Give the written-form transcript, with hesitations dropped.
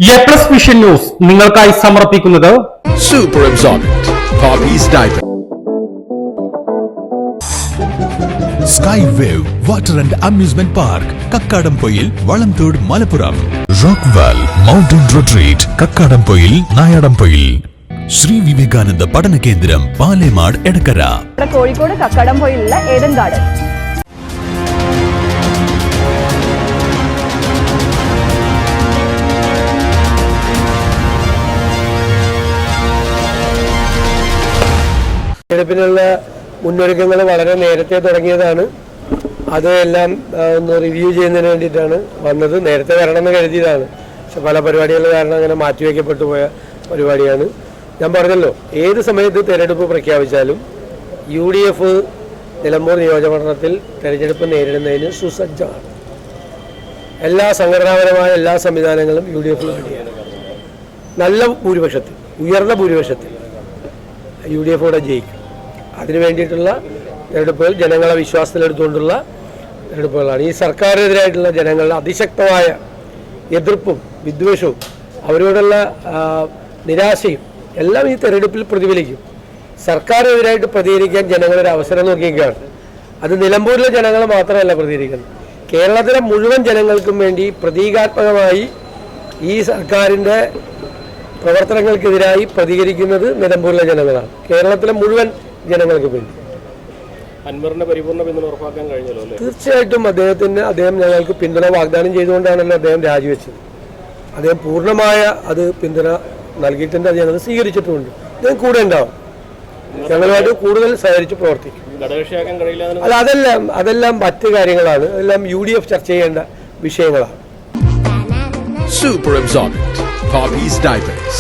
A+ vision news നിങ്ങൾക്കായി സമർപ്പിക്കുന്നത് Super Absorbent Poppy's Diaper. Sky Wave Water and Amusement Park, Kakkadampoil, Valamthood, Malappuram. Rockwell Mountain Retreat, Kakkadampoil, Nayadampoil. Sri Vivekananda Padana Kendram, Palemad, Edakara. Kozhikode കക്കാടംപൊയിലുള്ള Eden Garden. തെരഞ്ഞെടുപ്പിനുള്ള മുന്നൊരുക്കങ്ങൾ വളരെ നേരത്തെ തുടങ്ങിയതാണ്. അതെല്ലാം ഒന്ന് റിവ്യൂ ചെയ്യുന്നതിന് വേണ്ടിയിട്ടാണ് വന്നത്. നേരത്തെ വരണമെന്ന് കരുതിയതാണ്, പക്ഷെ പല പരിപാടികൾ കാരണം അങ്ങനെ മാറ്റിവെക്കപ്പെട്ടു പോയ പരിപാടിയാണ്. ഞാൻ പറഞ്ഞല്ലോ, ഏത് സമയത്ത് തെരഞ്ഞെടുപ്പ് പ്രഖ്യാപിച്ചാലും UDF നിലമ്പൂർ നിയോജകമണ്ഡലത്തിൽ തെരഞ്ഞെടുപ്പ് നേരിടുന്നതിന് സുസജ്ജമാണ്. എല്ലാ സംഘടനാപരമായ എല്ലാ സംവിധാനങ്ങളും UDF വേണ്ടിയാണ്. നല്ല ഭൂരിപക്ഷത്തിൽ, ഉയർന്ന ഭൂരിപക്ഷത്തിൽ UDF കൂടെ ജയിക്കും. അതിനു വേണ്ടിയിട്ടുള്ള തെരഞ്ഞെടുപ്പുകൾ ജനങ്ങളെ വിശ്വാസത്തിലെടുത്തുകൊണ്ടുള്ള തെരഞ്ഞെടുപ്പുകളാണ്. ഈ സർക്കാരിനെതിരായിട്ടുള്ള ജനങ്ങളുടെ അതിശക്തമായ എതിർപ്പും വിദ്വേഷവും അവരോടുള്ള നിരാശയും എല്ലാം ഈ തെരഞ്ഞെടുപ്പിൽ പ്രതിഫലിക്കും. സർക്കാരിനെതിരായിട്ട് പ്രതികരിക്കാൻ ജനങ്ങളൊരു അവസരം നോക്കിയിരിക്കുകയാണ്. അത് നിലമ്പൂരിലെ ജനങ്ങൾ മാത്രമല്ല പ്രതികരിക്കുന്നത്, കേരളത്തിലെ മുഴുവൻ ജനങ്ങൾക്കും വേണ്ടി പ്രതീകാത്മകമായി ഈ സർക്കാരിൻ്റെ പ്രവർത്തനങ്ങൾക്കെതിരായി പ്രതികരിക്കുന്നത് നിലമ്പൂരിലെ ജനങ്ങളാണ്, കേരളത്തിലെ മുഴുവൻ ജനങ്ങൾക്ക് വേണ്ടി. അൻവറിന്റെ പരിപൂർണ്ണ പിന്തുണ ഉറപ്പാക്കാൻ കഴിഞ്ഞല്ലോ. തീർച്ചയായിട്ടും അദ്ദേഹം ഞങ്ങൾക്ക് പിന്തുണ വാഗ്ദാനം ചെയ്തുകൊണ്ടാണല്ലോ അദ്ദേഹം രാജിവെച്ചത്. അദ്ദേഹം പൂർണ്ണമായ അത് പിന്തുണ നൽകിയിട്ടുണ്ട്, അത് ഞങ്ങൾ സ്വീകരിച്ചിട്ടുമുണ്ട്. അദ്ദേഹം കൂടെ ഉണ്ടാവും, ഞങ്ങളുമായിട്ട് കൂടുതൽ സഹകരിച്ച് പ്രവർത്തിക്കും. അല്ല, അതെല്ലാം മറ്റ് കാര്യങ്ങളാണ്, അതെല്ലാം UDF ചർച്ച ചെയ്യേണ്ട വിഷയങ്ങളാണ്. Super Absorbent Poppy's Diapers.